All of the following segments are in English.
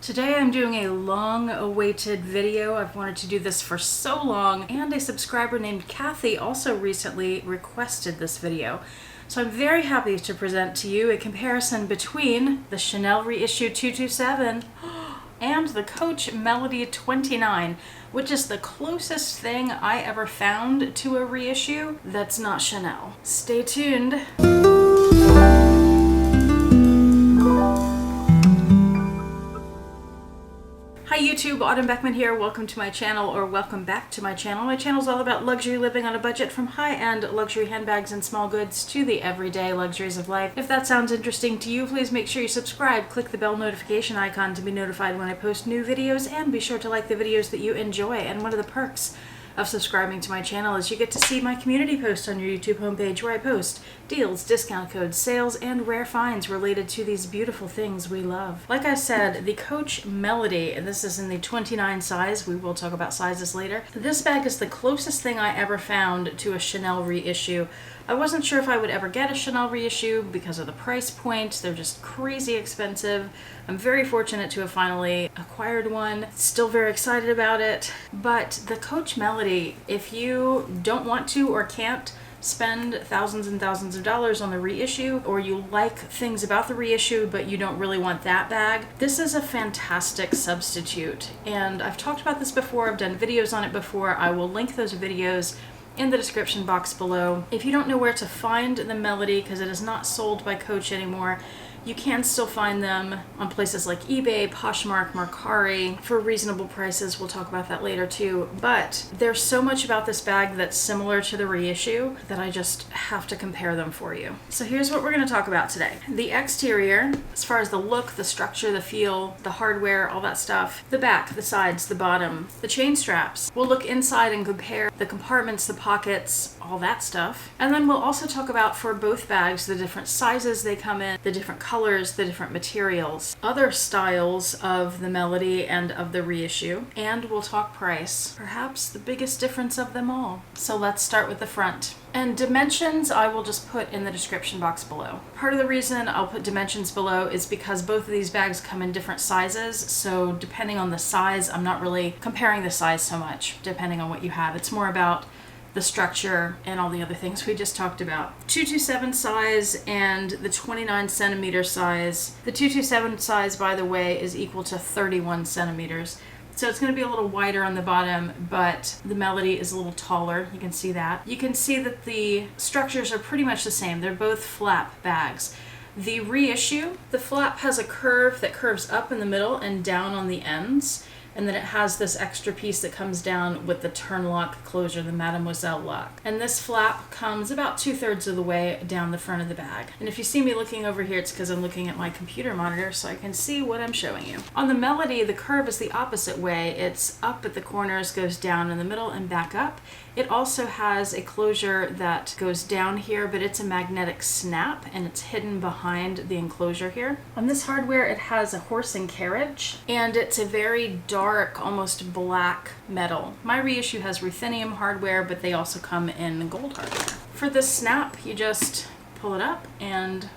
Today I'm doing a long-awaited video. I've wanted to do this for so long, and a subscriber named Kathy also recently requested this video. So I'm very happy to present to you a comparison between the Chanel Reissue 227 and the Coach Melody 29, which is the closest thing I ever found to a reissue that's not Chanel. Stay tuned. Hi YouTube, Autumn Beckman here. Welcome to my channel, or welcome back to my channel. My channel is all about luxury living on a budget, from high-end luxury handbags and small goods to the everyday luxuries of life. If that sounds interesting to you, please make sure you subscribe, click the bell notification icon to be notified when I post new videos, and be sure to like the videos that you enjoy. And one of the perks of subscribing to my channel is you get to see my community post on your YouTube homepage, where I post deals, discount codes, sales, and rare finds related to these beautiful things we love. Like I said, the Coach Melody, and this is in the 29 size, we will talk about sizes later. This bag is the closest thing I ever found to a Chanel reissue. I wasn't sure if I would ever get a Chanel reissue because of the price point. They're just crazy expensive. I'm very fortunate to have finally acquired one. Still very excited about it. But the Coach Melody, if you don't want to or can't spend thousands and thousands of dollars on the reissue, or you like things about the reissue but you don't really want that bag, this is a fantastic substitute. And I've talked about this before, I've done videos on it before. I will link those videos in the description box below. If you don't know where to find the Melody, because it is not sold by Coach anymore, you can still find them on places like eBay, Poshmark, Mercari for reasonable prices. We'll talk about that later too. But there's so much about this bag that's similar to the reissue that I just have to compare them for you. So here's what we're going to talk about today. The exterior, as far as the look, the structure, the feel, the hardware, all that stuff. The back, the sides, the bottom, the chain straps. We'll look inside and compare the compartments, the pockets, all that stuff. And then we'll also talk about, for both bags, the different sizes they come in, the different colors, the different materials, other styles of the Melody and of the reissue, and we'll talk price, perhaps the biggest difference of them all. So let's start with the front. And dimensions I will just put in the description box below. Part of the reason I'll put dimensions below is because both of these bags come in different sizes, so depending on the size, I'm not really comparing the size so much, depending on what you have. It's more about the structure and all the other things we just talked about. 227 size and the 29 centimeter size. The 227 size, by the way, is equal to 31 centimeters. So it's going to be a little wider on the bottom, but the Melody is a little taller. You can see that. You can see that the structures are pretty much the same. They're both flap bags. The reissue, the flap has a curve that curves up in the middle and down on the ends. And then it has this extra piece that comes down with the turn lock closure, the Mademoiselle lock. And this flap comes about 2/3 of the way down the front of the bag. And if you see me looking over here, it's because I'm looking at my computer monitor so I can see what I'm showing you. On the Melody, the curve is the opposite way. It's up at the corners, goes down in the middle, and back up. It also has a closure that goes down here, but it's a magnetic snap, and it's hidden behind the enclosure here. On this hardware, it has a horse and carriage, and it's a very dark, almost black metal. My reissue has ruthenium hardware, but they also come in gold hardware. For this snap, you just pull it up, and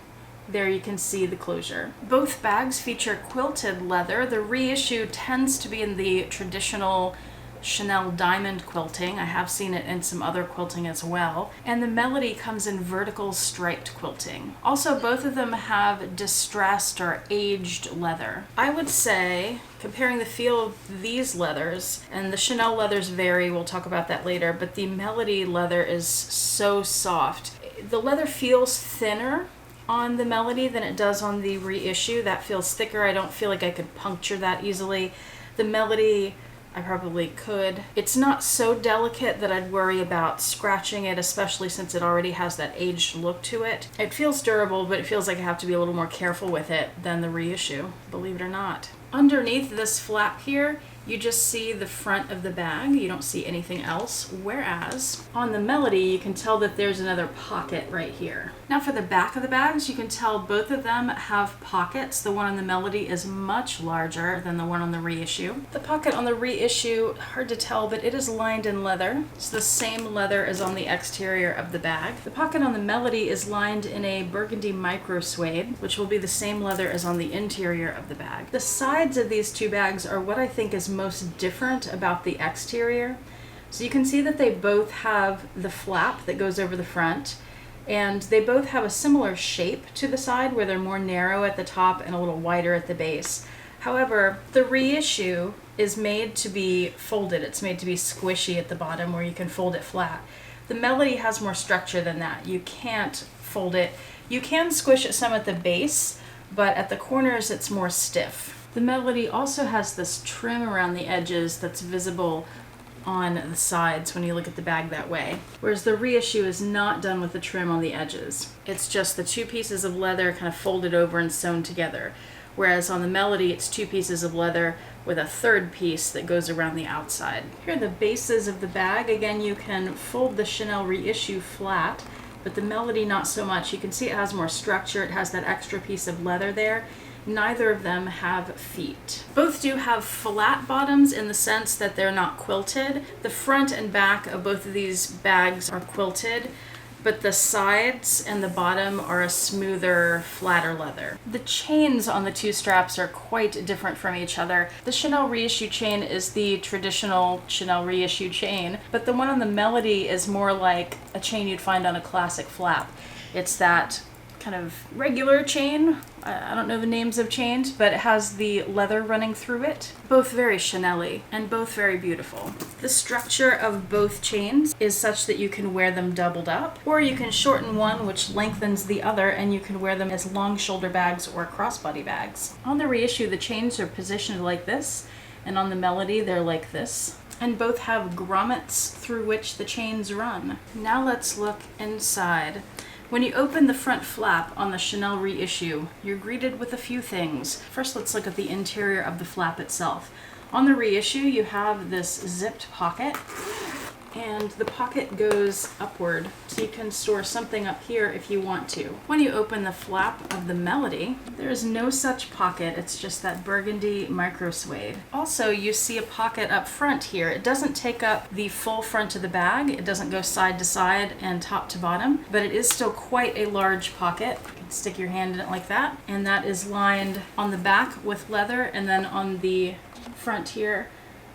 there you can see the closure. Both bags feature quilted leather. The reissue tends to be in the traditional Chanel diamond quilting. I have seen it in some other quilting as well. And the Melody comes in vertical striped quilting. Also, both of them have distressed or aged leather. I would say, comparing the feel of these leathers, and the Chanel leathers vary, we'll talk about that later, but the Melody leather is so soft. The leather feels thinner on the Melody than it does on the reissue. That feels thicker. I don't feel like I could puncture that easily. The Melody, I probably could. It's not so delicate that I'd worry about scratching it, especially since it already has that aged look to it. It feels durable, but it feels like I have to be a little more careful with it than the reissue, believe it or not. Underneath this flap here, you just see the front of the bag. You don't see anything else, whereas on the Melody, you can tell that there's another pocket right here. Now for the back of the bags, you can tell both of them have pockets. The one on the Melody is much larger than the one on the reissue. The pocket on the reissue, hard to tell, but it is lined in leather. It's the same leather as on the exterior of the bag. The pocket on the Melody is lined in a burgundy micro suede, which will be the same leather as on the interior of the bag. The side sides of these two bags are what I think is most different about the exterior. So you can see that they both have the flap that goes over the front, and they both have a similar shape to the side where they're more narrow at the top and a little wider at the base. However, the Reissue is made to be folded. It's made to be squishy at the bottom where you can fold it flat. The Melody has more structure than that. You can't fold it. You can squish it some at the base, but at the corners it's more stiff. The Melody also has this trim around the edges that's visible on the sides when you look at the bag that way, whereas the Reissue is not done with the trim on the edges. It's just the two pieces of leather kind of folded over and sewn together, whereas on the Melody it's two pieces of leather with a third piece that goes around the outside. Here are the bases of the bag. Again, you can fold the Chanel Reissue flat, but the Melody not so much. You can see it has more structure. It has that extra piece of leather there. Neither of them have feet. Both do have flat bottoms in the sense that they're not quilted. The front and back of both of these bags are quilted, but the sides and the bottom are a smoother, flatter leather. The chains on the two straps are quite different from each other. The Chanel Reissue chain is the traditional Chanel Reissue chain, but the one on the Melody is more like a chain you'd find on a classic flap. It's that kind of regular chain. I don't know the names of chains, but it has the leather running through it. Both very Chanel-y and both very beautiful. The structure of both chains is such that you can wear them doubled up, or you can shorten one which lengthens the other, and you can wear them as long shoulder bags or crossbody bags. On the Reissue, the chains are positioned like this, and on the Melody, they're like this. And both have grommets through which the chains run. Now let's look inside. When you open the front flap on the Chanel Reissue, you're greeted with a few things. First, let's look at the interior of the flap itself. On the Reissue, you have this zipped pocket, and the pocket goes upward, so you can store something up here if you want to. When you open the flap of the Melody, there is no such pocket. It's just that burgundy micro suede. Also, you see a pocket up front here. It doesn't take up the full front of the bag. It doesn't go side to side and top to bottom, but it is still quite a large pocket. You can stick your hand in it like that, and that is lined on the back with leather, and then on the front here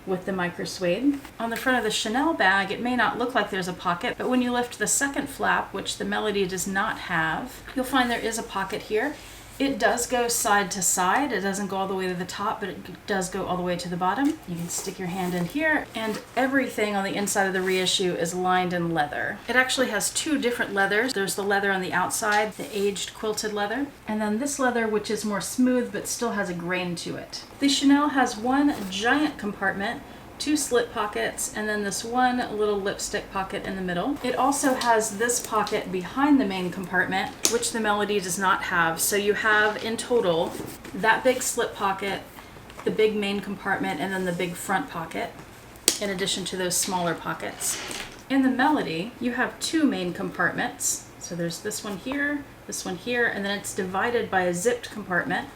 with the micro suede. On the front of the Chanel bag, it may not look like there's a pocket, but when you lift the second flap, which the Melody does not have, you'll find there is a pocket here. It does go side to side. It doesn't go all the way to the top, but it does go all the way to the bottom. You can stick your hand in here, and everything on the inside of the Reissue is lined in leather. It actually has two different leathers. There's the leather on the outside, the aged quilted leather, and then this leather, which is more smooth but still has a grain to it. The Chanel has one giant compartment, two slip pockets, and then this one little lipstick pocket in the middle. It also has this pocket behind the main compartment, which the Melody does not have. So you have in total that big slip pocket, the big main compartment, and then the big front pocket, in addition to those smaller pockets. In the Melody, you have two main compartments. So there's this one here, and then it's divided by a zipped compartment,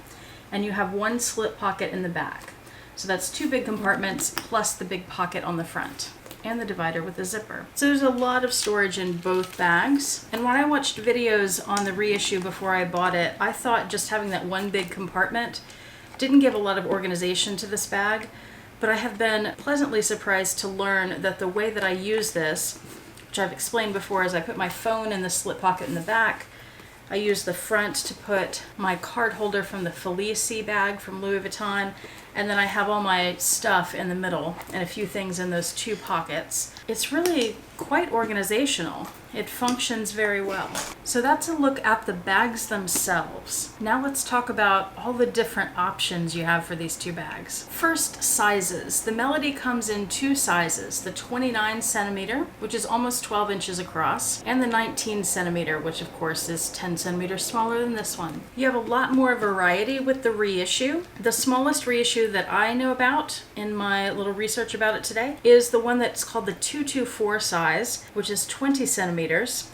and you have one slip pocket in the back. So that's two big compartments plus the big pocket on the front and the divider with the zipper. So there's a lot of storage in both bags. And when I watched videos on the Reissue before I bought it, I thought just having that one big compartment didn't give a lot of organization to this bag, but I have been pleasantly surprised to learn that the way that I use this, which I've explained before, is I put my phone in the slip pocket in the back. I use the front to put my card holder from the Felicie bag from Louis Vuitton, and then I have all my stuff in the middle and a few things in those two pockets. It's really quite organizational. It functions very well. So that's a look at the bags themselves. Now let's talk about all the different options you have for these two bags. First, sizes. The Melody comes in two sizes, the 29 centimeter, which is almost 12 inches across, and the 19 centimeter, which of course is 10 centimeters smaller than this one. You have a lot more variety with the Reissue. The smallest Reissue that I know about in my little research about it today is the one that's called the 224 size, which is 20 centimeters.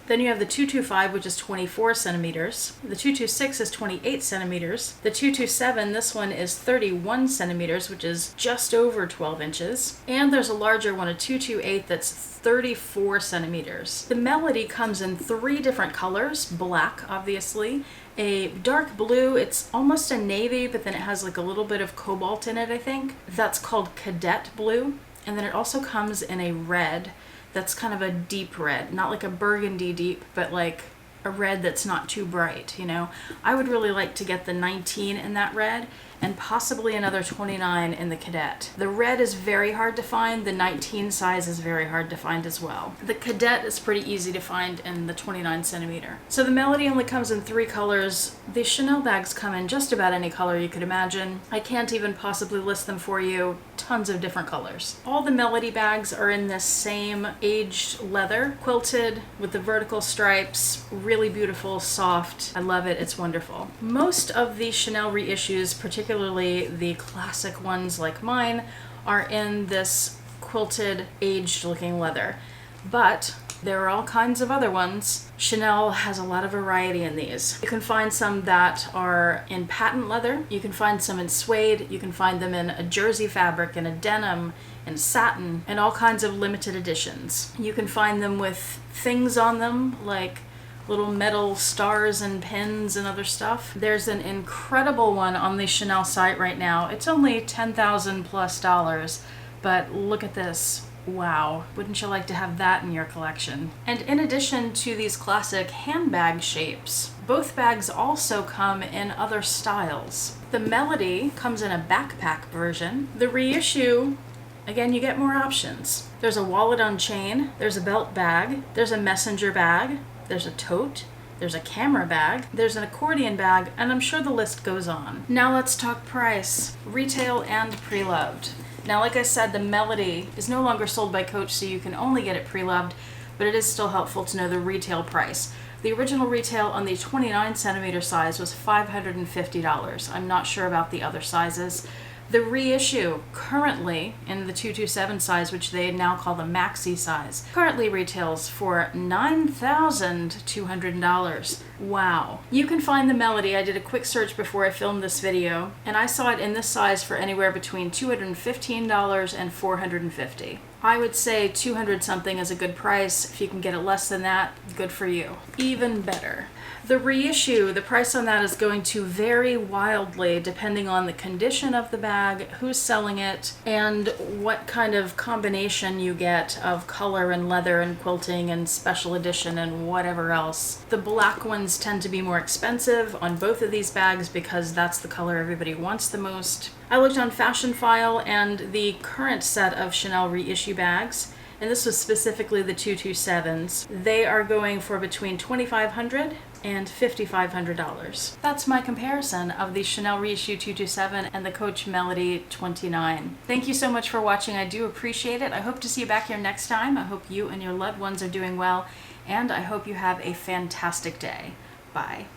Then you have the 225, which is 24 centimeters. The 226 is 28 centimeters. The 227, this one is 31 centimeters, which is just over 12 inches. And there's a larger one, a 228, that's 34 centimeters. The Melody comes in three different colors, black obviously, a dark blue. It's almost a navy, but then it has like a little bit of cobalt in it, I think. That's called cadet blue. And then it also comes in a red that's kind of a deep red, not like a burgundy deep, but like a red that's not too bright, you know. I would really like to get the 19 in that red and possibly another 29 in the cadet. The red is very hard to find. The 19 size is very hard to find as well. The cadet is pretty easy to find in the 29 centimeter. So the Melody only comes in 3 colors. The Chanel bags come in just about any color you could imagine. I can't even possibly list them for you. Tons of different colors. All the Melody bags are in this same aged leather, quilted with the vertical stripes, really beautiful, soft. I love it, it's wonderful. Most of the Chanel reissues, particularly the classic ones like mine, are in this quilted, aged looking leather. But there are all kinds of other ones. Chanel has a lot of variety in these. You can find some that are in patent leather. You can find some in suede. You can find them in a jersey fabric, in a denim, in satin, and all kinds of limited editions. You can find them with things on them like little metal stars and pins and other stuff. There's an incredible one on the Chanel site right now. It's only $10,000 plus, but look at this. Wow, wouldn't you like to have that in your collection? And in addition to these classic handbag shapes, both bags also come in other styles. The Melody comes in a backpack version. The Reissue, again, you get more options. There's a wallet on chain, there's a belt bag, there's a messenger bag, there's a tote, there's a camera bag, there's an accordion bag, and I'm sure the list goes on. Now let's talk price, retail and pre-loved. Now, like I said, the Melody is no longer sold by Coach, so you can only get it pre-loved, but it is still helpful to know the retail price. The original retail on the 29 centimeter size was $550. I'm not sure about the other sizes. The Reissue, currently in the 227 size, which they now call the maxi size, currently retails for $9,200. Wow. You can find the Melody. I did a quick search before I filmed this video, and I saw it in this size for anywhere between $215 and $450. I would say 200 something is a good price. If you can get it less than that, good for you. Even better. The Reissue, the price on that is going to vary wildly depending on the condition of the bag, who's selling it, and what kind of combination you get of color and leather and quilting and special edition and whatever else. The black ones tend to be more expensive on both of these bags because that's the color everybody wants the most. I looked on Fashion File and the current set of Chanel Reissue bags, and this was specifically the 227s. They are going for between $2,500 and $5,500. That's my comparison of the Chanel Reissue 227 and the Coach Melody 29. Thank you so much for watching. I do appreciate it. I hope to see you back here next time. I hope you and your loved ones are doing well, and I hope you have a fantastic day. Bye.